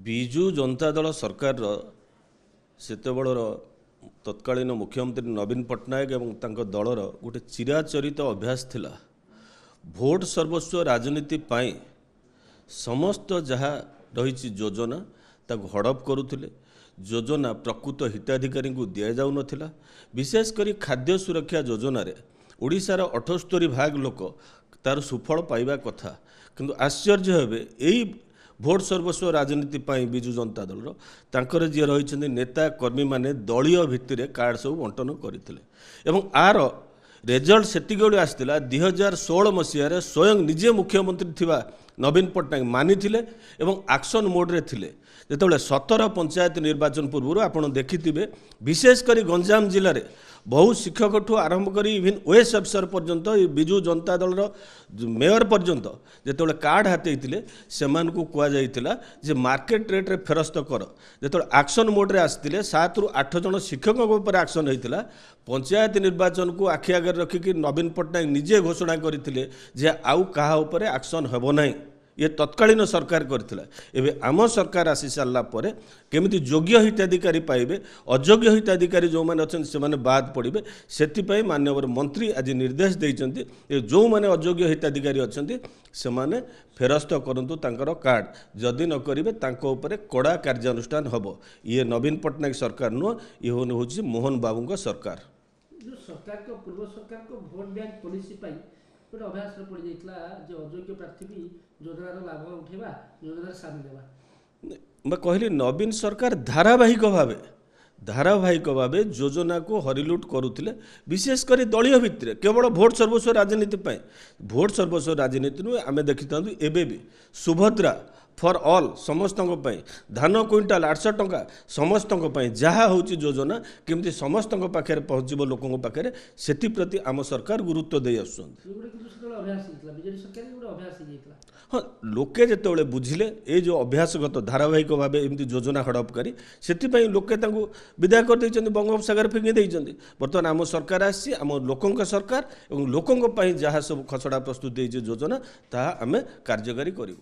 ବିଜୁ ଜନତା ଦଳ ସରକାର ସେତେବେଳର ତତ୍କାଳୀନ ମୁଖ୍ୟମନ୍ତ୍ରୀ ନବୀନ ପଟ୍ଟନାୟକ ଏବଂ ତାଙ୍କ ଦଳର ଗୋଟେ ଚିରାଚରିତ ଅଭ୍ୟାସ ଥିଲା ଭୋଟ ସର୍ବସ୍ୱ ରାଜନୀତି ପାଇଁ ସମସ୍ତ ଯାହା ରହିଛି ଯୋଜନା ତାକୁ ହଡ଼ପ କରୁଥିଲେ। ଯୋଜନା ପ୍ରକୃତ ହିତାଧିକାରୀଙ୍କୁ ଦିଆଯାଉନଥିଲା। ବିଶେଷ କରି ଖାଦ୍ୟ ସୁରକ୍ଷା ଯୋଜନାରେ ଓଡ଼ିଶାର 78% ଲୋକ ତାର ସୁଫଳ ପାଇବା କଥା, କିନ୍ତୁ ଆଶ୍ଚର୍ଯ୍ୟ ହେବେ ଏହି ଭୋଟ ସର୍ବସ୍ୱ ରାଜନୀତି ପାଇଁ ବିଜୁ ଜନତା ଦଳର ତାଙ୍କର ଯିଏ ରହିଛନ୍ତି ନେତା କର୍ମୀ ମାନେ ଦଳୀୟ ଭିତ୍ତିରେ କାର୍ଡ଼ ସବୁ ବଣ୍ଟନ କରିଥିଲେ ଏବଂ ଆର ରେଜଲ୍ଟ ସେତିକି ବେଳେ ଆସିଥିଲା 2016 ମସିହାରେ ସ୍ୱୟଂ ନିଜେ ମୁଖ୍ୟମନ୍ତ୍ରୀ ଥିବା ନବୀନ ପଟ୍ଟନାୟକ ମାନିଥିଲେ ଏବଂ ଆକ୍ସନ୍ ମୋଡ଼ରେ ଥିଲେ। ଯେତେବେଳେ 17 ପଞ୍ଚାୟତ ନିର୍ବାଚନ ପୂର୍ବରୁ ଆପଣ ଦେଖିଥିବେ ବିଶେଷ କରି ଗଞ୍ଜାମ ଜିଲ୍ଲାରେ ବହୁ ଶିକ୍ଷକଠୁ ଆରମ୍ଭ କରି ଇଭିନ୍ ଓଏସ୍ ଅଫିସର ପର୍ଯ୍ୟନ୍ତ ବିଜୁ ଜନତା ଦଳର ମେୟର ପର୍ଯ୍ୟନ୍ତ ଯେତେବେଳେ କାର୍ଡ଼ ହାତେଇଥିଲେ ସେମାନଙ୍କୁ କୁହାଯାଇଥିଲା ଯେ ମାର୍କେଟ ରେଟ୍ରେ ଫେରସ୍ତ କର। ଯେତେବେଳେ ଆକ୍ସନ୍ ମୋଡ଼ରେ ଆସିଥିଲେ 7 ରୁ 8 ଜଣ ଶିକ୍ଷକଙ୍କ ଉପରେ ଆକ୍ସନ୍ ହୋଇଥିଲା। ପଞ୍ଚାୟତ ନିର୍ବାଚନକୁ ଆଖି ଆଗରେ ରଖିକି ନବୀନ ପଟ୍ଟନାୟକ ନିଜେ ଘୋଷଣା କରିଥିଲେ ଯେ ଆଉ କାହା ଉପରେ ଆକ୍ସନ୍ ହେବ ନାହିଁ। ये तत्कालीन सरकार करथिला। एबे आम सरकार आसी सारला परे केमिति योग्य हिताधिकारी पाइबे, अयोग्य हिताधिकारी जो माने अछन से माने बाद पड़िबे सेतिपई माननीय मंत्री आज निर्देश दैचंती जो माने अयोग्य हिताधिकारी अछंती से माने फेरस्त करंतु तांकर कार्ड जदि न करिवे तांको उपरे कड़ा कार्यानुष्ठान हबो। ये नवीन पट्टनायक सरकार नुह, ये होउछि मोहन बाबूंका सरकार। जो सरकार को पूर्व सरकार को वोट बैंक पॉलिसी पाई गोटे अभ्यास पड़ जाता जो अयोग्य प्रार्थी भी योजनार लाभ उठेबा योजनार सामिल देवा। मैं कहली नवीन सरकार धारावाहिक भाव योजना को हरिलुट करुले विशेषकर दलीय भित्तिर केवल भोट सर्वस्व राजनीति पाए भोट सर्वस्व राजनीति नुहे आम देखी था एबे भी सुभद्रा फॉर ऑल समस्त धान क्विंटाल 800 टंका समस्त जहाँ हूँ योजना केमती समस्त पाखे पहुँचब लोकों पाखे से प्रति आम सरकार गुरुत्व दे आस। हाँ लोके जिते बुझिले ये जो अभ्यासगत धारावाहिक भाव एमती योजना हड़प करी से लोके विदा कर बंगोपसागर फिंगी देते। बर्तमान आम सरकार आसी आम लोकों सरकार और लोकों जहाँ सब खसड़ा प्रस्तुत योजना ताहा आम कार्यकारी करूँ।